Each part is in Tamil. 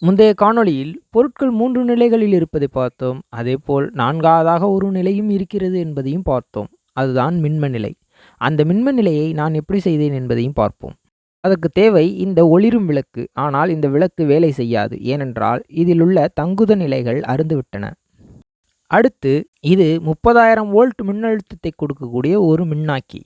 முந்தைய காணொளியில் பொருட்கள் 3 நிலைகளில் இருப்பதை பார்த்தோம். அதேபோல் 4வதாக ஒரு நிலையும் இருக்கிறது என்பதையும் பார்த்தோம். அதுதான் மின்ம நிலை. அந்த மின்ம நிலையை நான் எப்படி செய்தேன் என்பதையும் பார்ப்போம். அதற்கு தேவை இந்த ஒளிரும் விளக்கு. ஆனால் இந்த விளக்கு வேலை செய்யாது. ஏனென்றால் இதிலுள்ள தங்குத நிலைகள் அறுந்துவிட்டன. அடுத்து இது 30,000 வோல்ட் மின்னழுத்தத்தை கொடுக்கக்கூடிய ஒரு மின்னாக்கி.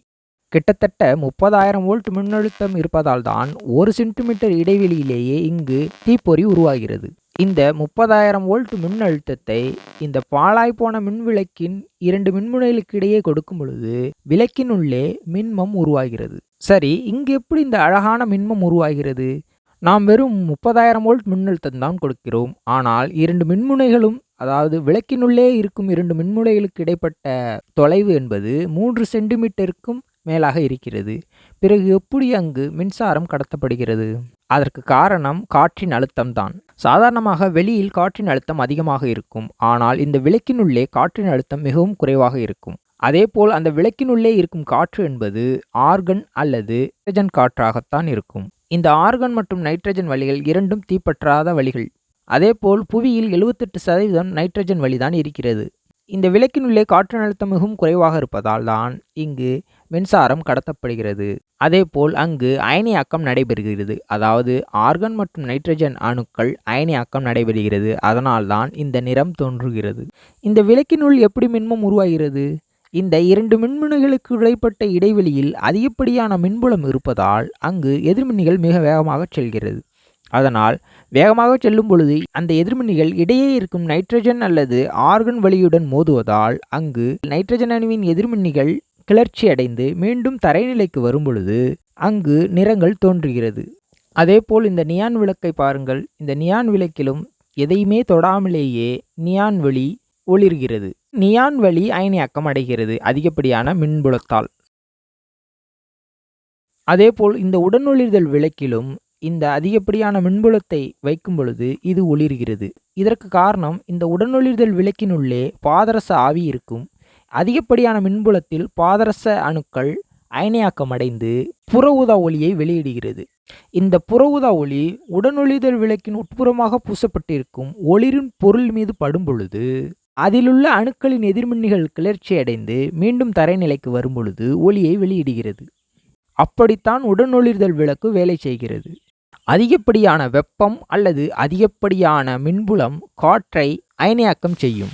கிட்டத்தட்ட 30,000 வோல்ட் மின்னழுத்தம் இருப்பதால் தான் 1 சென்டிமீட்டர் இடைவெளியிலேயே இங்கு தீப்பொறி உருவாகிறது. இந்த 30,000 வோல்ட் மின்னழுத்தத்தை இந்த பாழாய்ப்போன மின்விளக்கின் 2 மின்முனைகளுக்கு இடையே கொடுக்கும் பொழுது விளக்கின் உள்ளே மின்மம் உருவாகிறது. சரி, இங்கு எப்படி இந்த அழகான மின்மம் உருவாகிறது? நாம் வெறும் 30,000 வோல்ட் மின்னழுத்தம் தான் கொடுக்கிறோம். ஆனால் 2 மின்முனைகளும், அதாவது விளக்கினுள்ளே இருக்கும் 2 மின்முனைகளுக்கு இடைப்பட்ட தொலைவு என்பது 3 சென்டிமீட்டருக்கும் மேலாக இருக்கிறது. பிறகு எப்படி அங்கு மின்சாரம் கடத்தப்படுகிறது? அதற்கு காரணம் காற்றின் அழுத்தம்தான். சாதாரணமாக வெளியில் காற்றின் அழுத்தம் அதிகமாக இருக்கும். ஆனால் இந்த விளக்கினுள்ளே காற்றின் அழுத்தம் மிகவும் குறைவாக இருக்கும். அதேபோல் அந்த விளக்கினுள்ளே இருக்கும் காற்று என்பது ஆர்கன் அல்லது நைட்ரஜன் காற்றாகத்தான் இருக்கும். இந்த ஆர்கன் மற்றும் நைட்ரஜன் வளிகள் இரண்டும் தீப்பற்றாத வளிகள். அதேபோல் புவியில் 78% நைட்ரஜன் வளிதான் இருக்கிறது. இந்த விளக்கினுள்ளே காற்றின் அழுத்தம் மிகவும் குறைவாக இருப்பதால் தான் இங்கு மின்சாரம் கடத்தப்படுகிறது. அதேபோல் அங்கு அயனியாக்கம் நடைபெறுகிறது. அதாவது ஆர்கன் மற்றும் நைட்ரஜன் அணுக்கள் அயனியாக்கம் நடைபெறுகிறது. அதனால்தான் இந்த நிறம் தோன்றுகிறது. இந்த விளக்கினுள் எப்படி மின்மம் உருவாகிறது? இந்த 2 மின்முனைகளுக்கு இடைப்பட்ட இடைவெளியில் அதிகப்படியான மின்புலம் இருப்பதால் அங்கு எதிர்மின்னிகள் மிக வேகமாக செல்கிறது. அதனால் வேகமாக செல்லும் பொழுது அந்த எதிர்மின்னிகள் இடையே இருக்கும் நைட்ரஜன் அல்லது ஆர்கன் வளியுடன் மோதுவதால் அங்கு நைட்ரஜன் அணுவின் எதிர்மின்னிகள் கிளர்ச்சி அடைந்து மீண்டும் தரைநிலைக்கு வரும் பொழுது அங்கு நிறங்கள் தோன்றுகிறது. அதேபோல் இந்த நியான் விளக்கை பாருங்கள். இந்த நியான் விளக்கிலும் எதையுமே தொடாமலேயே நியான் வழி ஒளிர்கிறது. நியான் வழி அயனியாக்கம் அடைகிறது அதிகப்படியான மின்புலத்தால். அதேபோல் இந்த உடனொளிர்தல் விளக்கிலும் இந்த அதிகப்படியான மின்புலத்தை வைக்கும் பொழுது இது ஒளிர்கிறது. இதற்கு காரணம் இந்த உடனொளிர்தல் விளக்கினுள்ளே பாதரச ஆவி இருக்கும். அதிகப்படியான மின்புலத்தில் பாதரச அணுக்கள் அயனியாக்கம் அடைந்து புற ஊதா ஒளியை வெளியிடுகிறது. இந்த புற ஊதா ஒளி உடனொளிர்தல் விளக்கின் உட்புறமாக பூசப்பட்டிருக்கும் ஒளிரின் பொருள் மீது படும் பொழுது அதிலுள்ள அணுக்களின் எதிர்மின்னிகள் கிளர்ச்சி அடைந்து மீண்டும் தரைநிலைக்கு வரும் பொழுது ஒளியை வெளியிடுகிறது. அப்படித்தான் உடனொளிர்தல் விளக்கு வேலை செய்கிறது. அதிகப்படியான வெப்பம் அல்லது அதிகப்படியான மின்புலம் காற்றை அயனியாக்கம் செய்யும்.